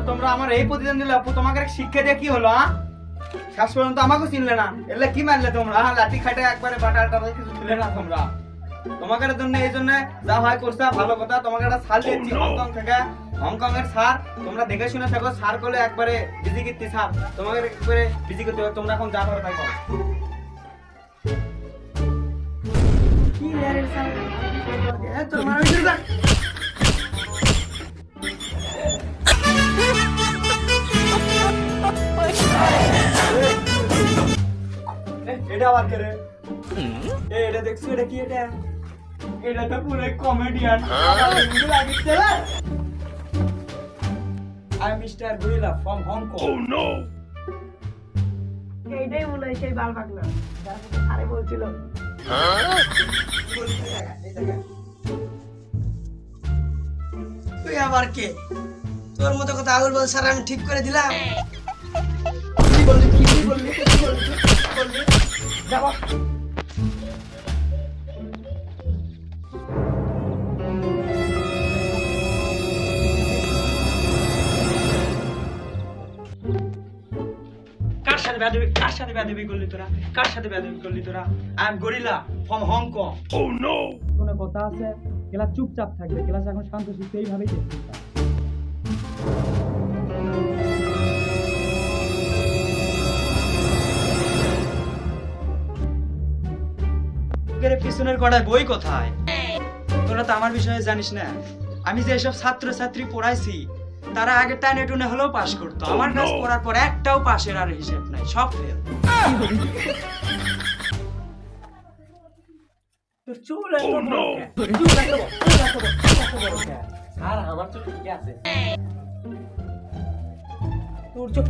তোমরা আমার এই প্রতিদিন দিলে তোমাকে শিক্ষা দিয়ে কি হলো? শেষ পর্যন্ত আমাকে চিনলে না, এলে কি মানলে তোমরা? লাঠি খাটে একবারে বাটা কিছু ছিলে না তোমরা। তোমাদের জন্য এই জন্য যা হয় করছে ভালো কথা। তোমাকে একটা সার দিচ্ছি হংকং থেকে, হংকং এর সার। তোমরা দেখে শুনে থাকো, সার করলে একবারে বিজি কীর্তি সার তোমাকে একবারে বিজি করতে হবে। তোমরা এখন যা করো তাই করো। এটা আবার কে রে? এটা দেখছো? এটা কি? এটা তো পুরো comedian. I mister gorilla from Hong. ও নো, এইটাই মনে হয় সেই বাল পাগলা যার কথা আরে বলছিল। তুই আবার কে? তোর মতো কথা আগুল বল স্যার, আমি ঠিক করে দিলাম। কি বললি? যাবো। কার সাথে বেয়াদবি করলি তোরা? I am gorilla from Hong. ও নো, কোনো কথা আছে? ক্লাস চুপচাপ থাকবে, ক্লাস এখন শান্ত শিখতে এইভাবেই দেখতে। পিছনের গড়ায় বই কোথায়? তোরা তো আমার বিষয়ে জানিস না। আমি যে এসব ছাত্র ছাত্রী পড়াইছি তারা আগে টাইনে টুনে হলেও পাশ করতো। আমার কাছে পড়ার পর একটাও পাশের আর হিসেব নাই, সব ফেল। তোর চুল এত আর আমার তো ঠিক আছে। তোর চোখ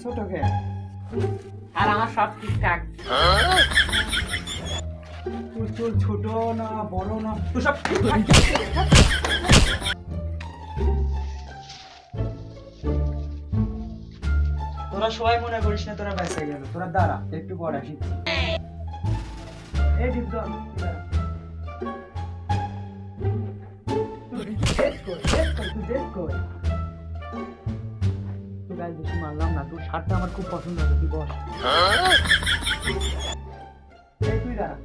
ছোট কে আর আমার সব ঠিকঠাক। তোর চুল ছোট না বড় না, তোর সব তোরা সবাই মনে করিস না তোরা বেঁচে গেল। তোরা দাঁড়া, একটু পড়া শিখছি। এই ডিপজন বেশি মানলাম না। তোর শার্টটা আমার খুব পছন্দ হয়েছে, তুই বস। তুই দাঁড়া।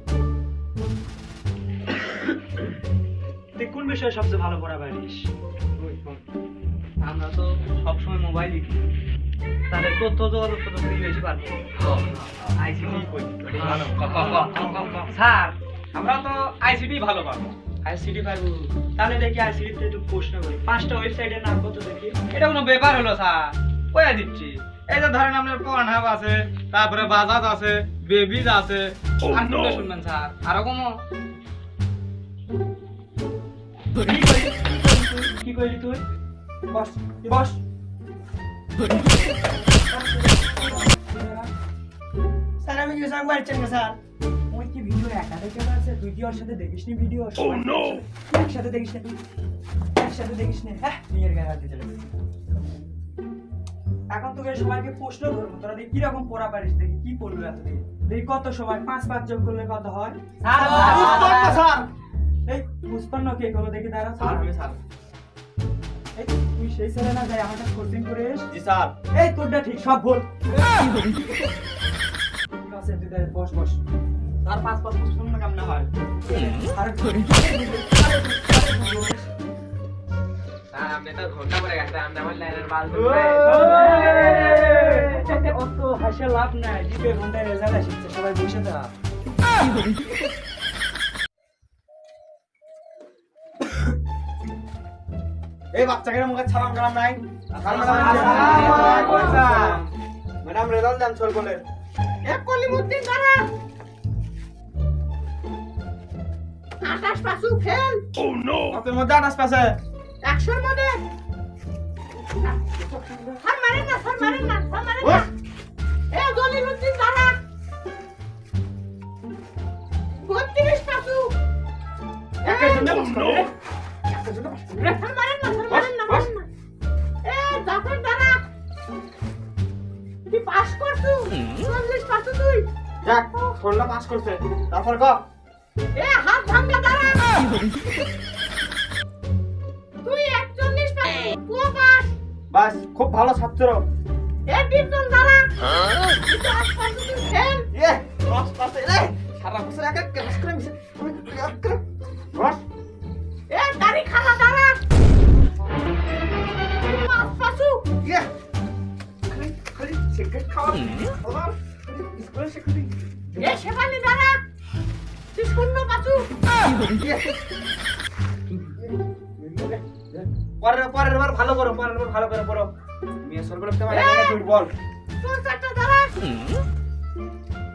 তুই কোন বিষয়ে সবচেয়ে ভালো পড়া পারিস? আমরা তো সবসময় মোবাইল দেখি, তাহলে তথ্য তো তুই বেশি পারবো। স্যার আমরা তো আইসিটি ভালো পারবো। আইসিটি পারবো, তাহলে দেখি আইসিটিতে একটু প্রশ্ন করি। 5টা ওয়েবসাইটের নাম কত দেখি? এটা কোনো ব্যাপার হলো স্যার? কয়া দিচ্ছি। এই যে ধরেন আপনার পর্নহাব আছে, তারপরে বাজাজ আছে, বেবিজ আছে। আর কোনটা শুনবেন স্যার? আরো কোনো কি কইলি তুই? বস বস। স্যার আমি কি সঙ্গ পাচ্ছেন না স্যার? ওই কি ভিডিও একা দেখে আছে? তুই কি ওর সাথে দেখিসনি ভিডিও? একসাথে দেখিস না? তুই একসাথে দেখিস না? হ্যাঁ, নিজের গায়ে হাত দিতে চলে। এখন তোকে সবাইকে প্রশ্ন করবো, তোরা দেখি কিরকম পড়া পারিস। দেখি কি পড়লো এতদিন। দেখি কত সময় 5 যোগ করলে কত হয়? স্যার এই 55 কে করো দেখি? দাঁড়া স্যার, আমি স্যার। এই তুই সেই ছেলে না, যাই আমার কাছে কোচিং করে এস। জি স্যার। এই তোরটা ঠিক, সব ভুল। ঠিক আছে, তুই বস বস। তার 5 55 কেমন হয়? আর আপনি তো ঘন্টা পরে গেছে, আমি আমার লাইনের বাল অত হাসে লাভ নাই। জিপে ঘন্টায় রেজাল্ট আসছে, সবাই বসে থাক। এই বাচ্চাকে মুখে ছাড়াম কালাম নাই। ম্যাডাম রেজাল্ট দেন সর বলে। এক কলিমুদ্দিন দাঁড়া। 28 পাসু ফেল। ও নো, আপনার মধ্যে 28 পাসে 100 এর মধ্যে। স্যার মারেন না, স্যার মারেন না, স্যার মারেন না। এই কলিমুদ্দিন দাঁড়া। 32 পাসু। একটা জন্য পাস করে। একটা জন্য স্যার মারেন না, স্যার মারেন না, মারেন না। এ জাফর দাঁড়া। তুই পাস করছু 40 পাসু তুই। যাক ষোলটা পাস করছে তারপর ক এ হাত ভাঙা দাঁড়া। তুই 41 পাসু, তুই পাস। বাস খুব ভালো ছাত্র এ ডিপজন দাঁড়া। তুই 10 পাসু তুই ফেল। ইয়ে রস পাস রে সারা বছর একা ক্লাস করে মিশে রস এ দাড়ি খালা দাঁড়া। তুই 5 পাসু। ইয়ে খালি খালি সিগারেট খাওয়া বাবা স্কুলে শিখলি এ শেফালি দাঁড়া। তুই 0 পাসু। ইয়ে পরের বার ভালো করো পরের বার ভালো করে পড়ো মেয়ে সরবরাহ তোমার এখানে দুর্বল তোর চারটা দাঁড়া।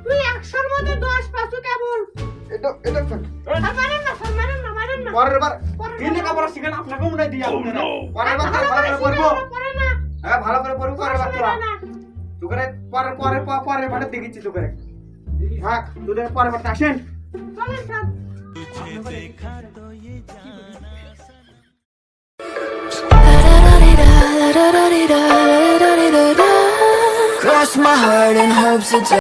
তুই 100-র মধ্যে 10 পাসু কেবল। এটা স্যার মারেন না, স্যার মারেন না, মারেন না। পরের বার দিনে কাপড় শিখেন আপনাকে মনে দিয়ে আপনারা পরের বার ভালো করে পড়বো পরে না। হ্যাঁ ভালো করে পড়বো পরের বার তোরা না। তোকে পরের বারে দেখিচ্ছি তোকে থাক তোদের পরের বার আসেন চলেন sir. Cross my heart and hopes it's